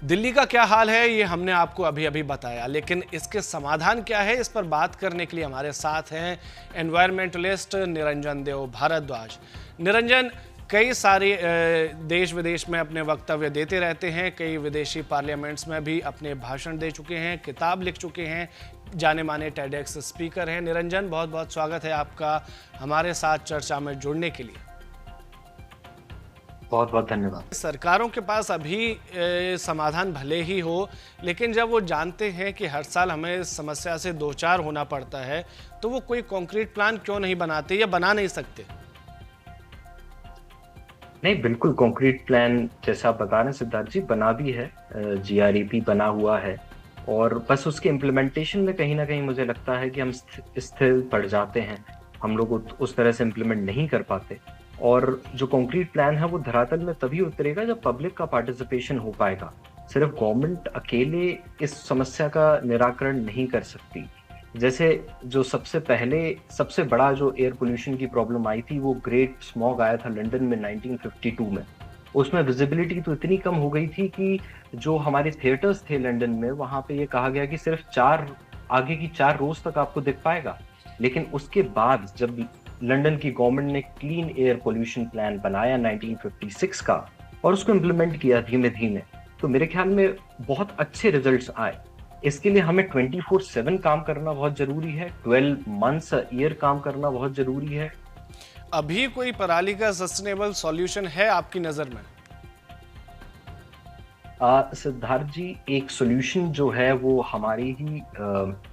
दिल्ली का क्या हाल है ये हमने आपको अभी अभी बताया, लेकिन इसके समाधान क्या है इस पर बात करने के लिए हमारे साथ हैं एनवायरमेंटलिस्ट निरंजन देव भारद्वाज। निरंजन, कई सारे देश विदेश में अपने वक्तव्य देते रहते हैं, कई विदेशी पार्लियामेंट्स में भी अपने भाषण दे चुके हैं, किताब लिख चुके हैं, जाने माने टेडेक्स स्पीकर हैं। निरंजन, बहुत बहुत स्वागत है आपका हमारे साथ चर्चा में जुड़ने के लिए। बहुत बहुत धन्यवाद। सरकारों के पास अभी समाधान भले ही हो, लेकिन जब वो जानते हैं कि हर साल हमें इस समस्या से दो चार होना पड़ता है, तो वो कोई कॉन्क्रीट प्लान क्यों नहीं बनाते या बना नहीं सकते? नहीं, बिल्कुल कॉन्क्रीट प्लान जैसा आप बता रहे हैं सिद्धार्थ जी, बना भी है, जीआरईपी बना हुआ है, और बस उसके इम्प्लीमेंटेशन में कहीं ना कहीं मुझे लगता है कि हम स्थिर पड़ जाते हैं। हम लोग उस तरह से इम्प्लीमेंट नहीं कर पाते, और जो कॉन्क्रीट प्लान है वो धरातल में तभी उतरेगा जब पब्लिक का पार्टिसिपेशन हो पाएगा। सिर्फ गवर्नमेंट अकेले इस समस्या का निराकरण नहीं कर सकती। जैसे जो सबसे बड़ा जो एयर पोल्यूशन की प्रॉब्लम आई थी, वो ग्रेट स्मॉग आया था लंदन में 1952 में। उसमें विजिबिलिटी तो इतनी कम हो गई थी कि जो हमारे थिएटर्स थे लंदन में, वहां पे ये कहा गया कि सिर्फ आगे की 4 रोज तक आपको दिख पाएगा। लेकिन उसके बाद जब लंदन की गवर्नमेंट ने क्लीन एयर पोल्यूशन प्लान बनाया 1956 का, और उसको इम्प्लीमेंट किया धीमे धीमे, तो मेरे ख्याल में बहुत अच्छे रिजल्ट्स आए। इसके लिए हमें 24/7 काम करना बहुत जरूरी है, 12 मंथ्स ईयर काम करना बहुत जरूरी है। अभी कोई पराली का सस्टेनेबल सॉल्यूशन है आपकी नजर में? सिद्धार्थ जी, एक सॉल्यूशन जो है वो हमारे ही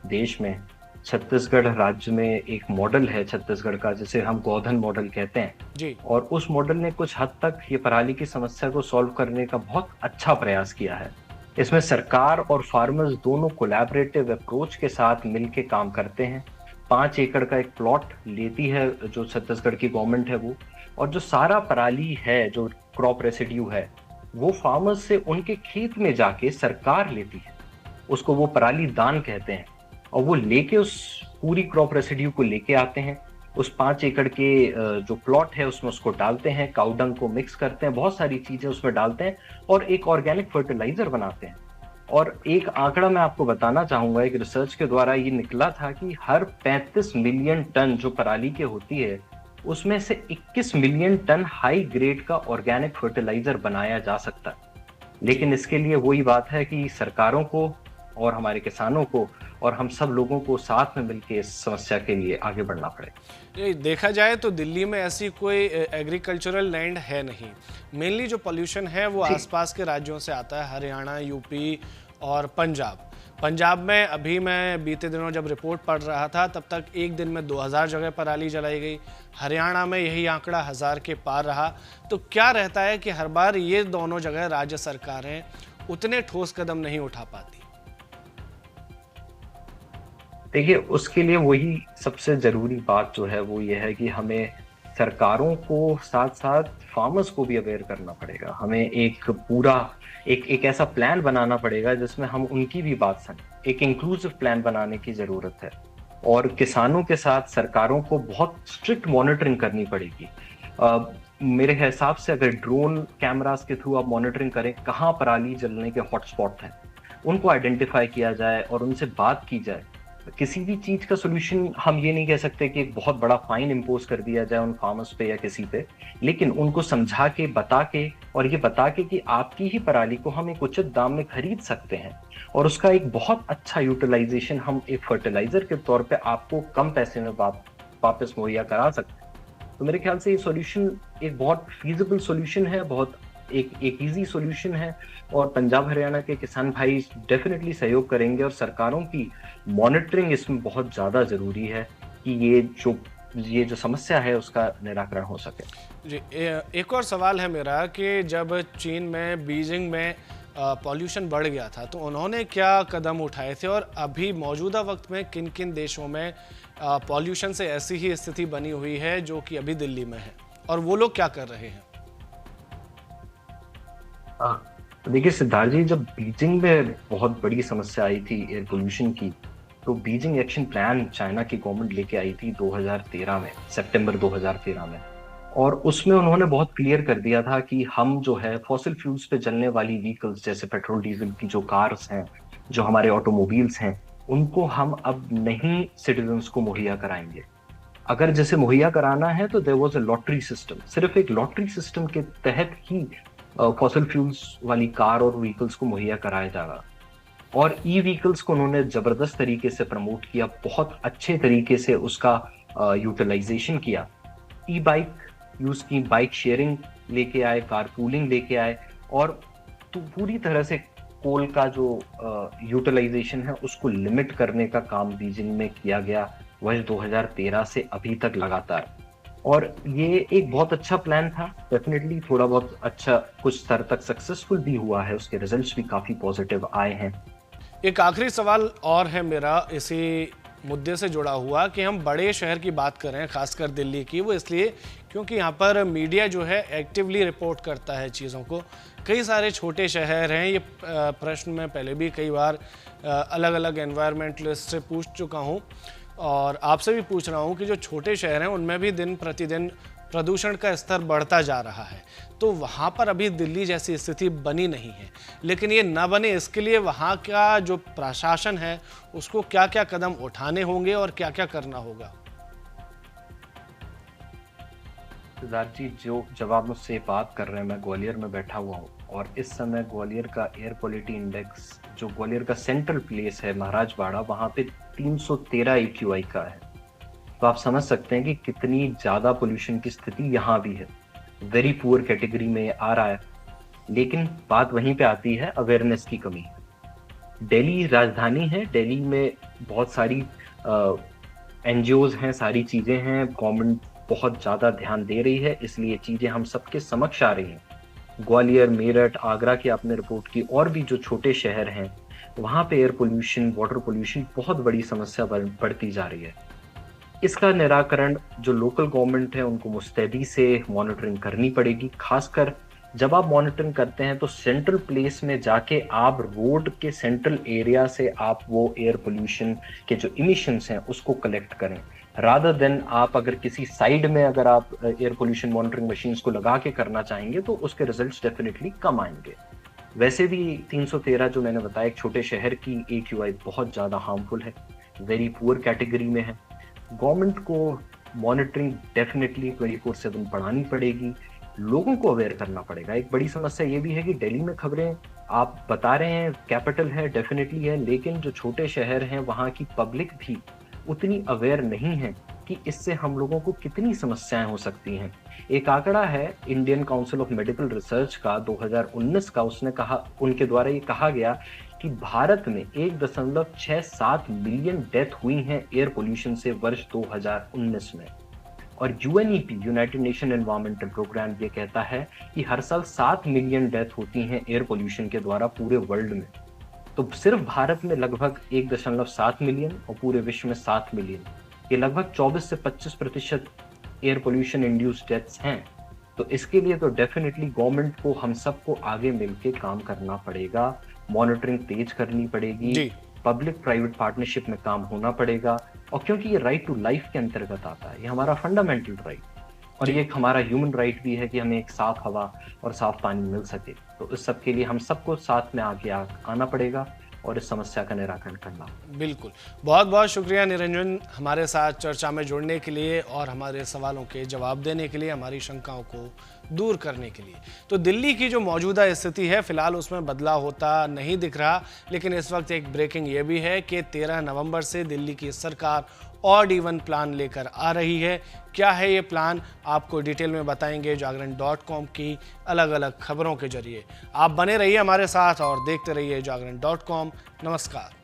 देश में, छत्तीसगढ़ राज्य में एक मॉडल है छत्तीसगढ़ का, जिसे हम गोधन मॉडल कहते हैं जी। और उस मॉडल ने कुछ हद तक ये पराली की समस्या को सॉल्व करने का बहुत अच्छा प्रयास किया है। इसमें सरकार और फार्मर्स दोनों कोलैबोरेटिव अप्रोच के साथ मिलके काम करते हैं। 5 एकड़ का एक प्लॉट लेती है जो छत्तीसगढ़ की गवर्नमेंट है वो, और जो सारा पराली है, जो क्रॉप रेसिड्यू है, वो फार्मर्स से उनके खेत में जाके सरकार लेती है। उसको वो पराली दान कहते हैं, और वो लेके उस पूरी क्रॉप रेसिड्यू को लेके आते हैं, उस 5 एकड़ के जो प्लॉट है उसमें उसको डालते हैं, काउडंग को मिक्स करते हैं, बहुत सारी चीजें उसमें डालते हैं और एक ऑर्गेनिक फर्टिलाइजर बनाते हैं। और एक आंकड़ा मैं आपको बताना चाहूंगा, एक रिसर्च के द्वारा ये निकला था कि हर 35 मिलियन टन जो पराली के होती है, उसमें से 21 मिलियन टन हाई ग्रेड का ऑर्गेनिक फर्टिलाइजर बनाया जा सकता है। लेकिन इसके लिए वही बात है कि सरकारों को और हमारे किसानों को और हम सब लोगों को साथ में मिलकर इस समस्या के लिए आगे बढ़ना पड़ेगा। ये देखा जाए तो दिल्ली में ऐसी कोई एग्रीकल्चरल लैंड है नहीं। मेनली जो पोल्यूशन है वो आसपास के राज्यों से आता है, हरियाणा, यूपी और पंजाब में अभी मैं बीते दिनों जब रिपोर्ट पढ़ रहा था, तब तक एक दिन में 2000 जगह पराली जलाई गई। हरियाणा में यही आंकड़ा 1000 के पार रहा। तो क्या रहता है कि हर बार ये दोनों जगह राज्य सरकारें उतने ठोस कदम नहीं उठा पाती? देखिए, उसके लिए वही सबसे जरूरी बात जो है वो ये है कि हमें सरकारों को साथ साथ फार्मर्स को भी अवेयर करना पड़ेगा। हमें एक ऐसा प्लान बनाना पड़ेगा जिसमें हम उनकी भी बात सुने। एक इंक्लूसिव प्लान बनाने की जरूरत है, और किसानों के साथ सरकारों को बहुत स्ट्रिक्ट मॉनिटरिंग करनी पड़ेगी। मेरे हिसाब से अगर ड्रोन कैमरास के थ्रू आप मॉनिटरिंग करें कहाँ पराली जलने के हॉटस्पॉट हैं, उनको आइडेंटिफाई किया जाए और उनसे बात की जाए। किसी भी चीज का सोल्यूशन हम ये नहीं कह सकते कि एक बहुत बड़ा फाइन इम्पोज कर दिया जाए उन फार्मर्स पे या किसी पे, लेकिन उनको समझा के, बता के, और ये बता के कि आपकी ही पराली को हम एक उचित दाम में खरीद सकते हैं, और उसका एक बहुत अच्छा यूटिलाइजेशन हम एक फर्टिलाइजर के तौर पे आपको कम पैसे में वापस मुहैया करा सकते हैं। तो मेरे ख्याल से ये सॉल्यूशन एक बहुत फीजिबल सॉल्यूशन है, बहुत एक इजी सॉल्यूशन है, और पंजाब हरियाणा के किसान भाई डेफिनेटली सहयोग करेंगे, और सरकारों की मॉनिटरिंग इसमें बहुत ज्यादा जरूरी है कि ये जो समस्या है उसका निराकरण हो सके। जी, एक और सवाल है मेरा कि जब चीन में, बीजिंग में पॉल्यूशन बढ़ गया था, तो उन्होंने क्या कदम उठाए थे, और अभी मौजूदा वक्त में किन किन देशों में पॉल्यूशन से ऐसी ही स्थिति बनी हुई है जो कि अभी दिल्ली में है, और वो लोग क्या कर रहे हैं? देखिए सिद्धार्थ जी, जब बीजिंग में बहुत बड़ी समस्या आई थी एयर पोल्यूशन की, तो बीजिंग एक्शन प्लान चाइना की गवर्नमेंट लेके आई थी 2013 में, सितंबर 2013 में। और उसमें उन्होंने बहुत क्लियर कर दिया था कि हम जो है फॉसिल फ्यूल्स पे चलने वाली व्हीकल्स जैसे पेट्रोल डीजल की जो कार्स हैं, जो हमारे ऑटोमोबाइल्स हैं, उनको हम अब नहीं सिटीजन्स को मुहैया कराएंगे। अगर जैसे मुहैया कराना है तो there was a lottery system, सिर्फ एक लॉटरी सिस्टम के तहत ही फॉसिल फ्यूल्स वाली कार और व्हीकल्स को मुहैया कराया जाएगा। और ई व्हीकल्स को उन्होंने जबरदस्त तरीके से प्रमोट किया, बहुत अच्छे तरीके से उसका यूटिलाइजेशन किया। ई बाइक यूज की, बाइक शेयरिंग लेके आए, कारपूलिंग लेके आए, और तो पूरी तरह से कोल का जो यूटिलाइजेशन है उसको लिमिट करने का काम बीजिंग में किया गया वर्ष 2013 से अभी तक लगातार। और ये एक बहुत अच्छा प्लान था, डेफिनेटली थोड़ा बहुत अच्छा कुछ स्तर तक सक्सेसफुल भी हुआ है, उसके रिजल्ट्स भी काफी पॉजिटिव आए हैं। एक आखिरी सवाल और है मेरा इसी मुद्दे से जुड़ा हुआ कि हम बड़े शहर की बात कर रहे हैं, खासकर दिल्ली की, वो इसलिए क्योंकि यहाँ पर मीडिया जो है एक्टिवली रिपोर्ट करता है चीज़ों को। कई सारे छोटे शहर हैं, ये प्रश्न मैं पहले भी कई बार अलग अलग एनवायरमेंटलिस्ट से पूछ चुका हूँ और आपसे भी पूछ रहा हूँ कि जो छोटे शहर हैं उनमें भी दिन प्रतिदिन प्रदूषण का स्तर बढ़ता जा रहा है। तो वहाँ पर अभी दिल्ली जैसी स्थिति बनी नहीं है, लेकिन ये ना बने इसके लिए वहाँ का जो प्रशासन है उसको क्या क्या कदम उठाने होंगे और क्या क्या करना होगा? सिद्धार्थ जी, जो जब आप मुझसे बात कर रहे हैं, मैं ग्वालियर में बैठा हुआ हूँ और इस समय ग्वालियर का एयर क्वालिटी इंडेक्स, जो ग्वालियर का सेंट्रल प्लेस है महाराजवाड़ा, वहाँ पे 313 AQI का है। तो आप समझ सकते हैं कि कितनी ज्यादा पोल्यूशन की स्थिति यहाँ भी है, वेरी पुअर कैटेगरी में आ रहा है। लेकिन बात वहीं पे आती है, अवेयरनेस की कमी। दिल्ली राजधानी है, दिल्ली में बहुत सारी एनजीओज हैं, सारी चीजें हैं, गवर्नमेंट बहुत ज्यादा ध्यान दे रही है, इसलिए चीजें हम सबके समक्ष आ रही हैं। ग्वालियर, मेरठ, आगरा की आपने रिपोर्ट की, और भी जो छोटे शहर हैं वहां पे एयर पोल्यूशन, वाटर पोल्यूशन बहुत बड़ी समस्या बढ़ती जा रही है। इसका निराकरण जो लोकल गवर्नमेंट है उनको मुस्तैदी से मॉनिटरिंग करनी पड़ेगी। खासकर जब आप मॉनिटरिंग करते हैं तो सेंट्रल प्लेस में जाके आप रोड के सेंट्रल एरिया से आप वो एयर पोल्यूशन के जो इमिशंस हैं उसको कलेक्ट करें, रादर देन आप अगर किसी साइड में अगर आप एयर पोल्यूशन मॉनिटरिंग मशीन्स को लगा के करना चाहेंगे तो उसके रिजल्ट्स डेफिनेटली कम आएंगे। वैसे भी 313 जो मैंने बताया, एक छोटे शहर की AQI बहुत ज्यादा हार्मफुल है, वेरी पुअर कैटेगरी में है। गवर्नमेंट को मॉनिटरिंग डेफिनेटली 24/7 बढ़ानी पड़ेगी, लोगों को अवेयर करना पड़ेगा। एक बड़ी समस्या ये भी है कि दिल्ली में खबरें आप बता रहे हैं, कैपिटल है, डेफिनेटली है, लेकिन जो छोटे शहर हैं वहाँ की पब्लिक भी उतनी अवेयर नहीं है कि इससे हम लोगों को कितनी समस्याएं हो सकती हैं। एक आंकड़ा है Indian council of medical research का 2019 का, उसने कहा, उनके द्वारा ये कहा गया कि भारत में 1.67 मिलियन डेथ हुई हैं एयर पोल्यूशन से वर्ष 2019 में। और UNEP, united nation environmental programme, ये कहता है कि हर साल 7 मिलियन डेथ होती हैं एयर पोल्यूशन के द्वारा पूरे वर्ल्ड में। तो सिर्फ भारत में लगभग 1.7 मिलियन और पूरे विश्व में 7 मिलियन, ये लगभग 24 से 25% एयर पोल्यूशन इंड्यूस्ड डेथ्स हैं। तो इसके लिए तो डेफिनेटली गवर्नमेंट को, हम सबको आगे मिलके काम करना पड़ेगा, मॉनिटरिंग तेज करनी पड़ेगी, पब्लिक प्राइवेट पार्टनरशिप में काम होना पड़ेगा। और क्योंकि ये राइट टू लाइफ के अंतर्गत आता है, ये हमारा फंडामेंटल राइट, और ये एक हमारा ह्यूमन राइट भी है कि हमें एक साफ हवा और साफ पानी मिल सके। तो इस सब के लिए हम सबको साथ में आगे आना पड़ेगा और इस समस्या का निराकरण करना। बिल्कुल, बहुत बहुत शुक्रिया निरंजन, हमारे साथ चर्चा में जुड़ने के लिए और हमारे सवालों के जवाब देने के लिए, हमारी शंकाओं को दूर करने के लिए। तो दिल्ली की जो मौजूदा स्थिति है फिलहाल उसमें बदलाव होता नहीं दिख रहा, लेकिन इस वक्त एक ब्रेकिंग ये भी है कि 13 नवंबर से दिल्ली की सरकार ऑड इवन प्लान लेकर आ रही है। क्या है ये प्लान, आपको डिटेल में बताएंगे जागरण.com की अलग अलग खबरों के जरिए। आप बने रहिए हमारे साथ और देखते रहिए जागरण.com। नमस्कार।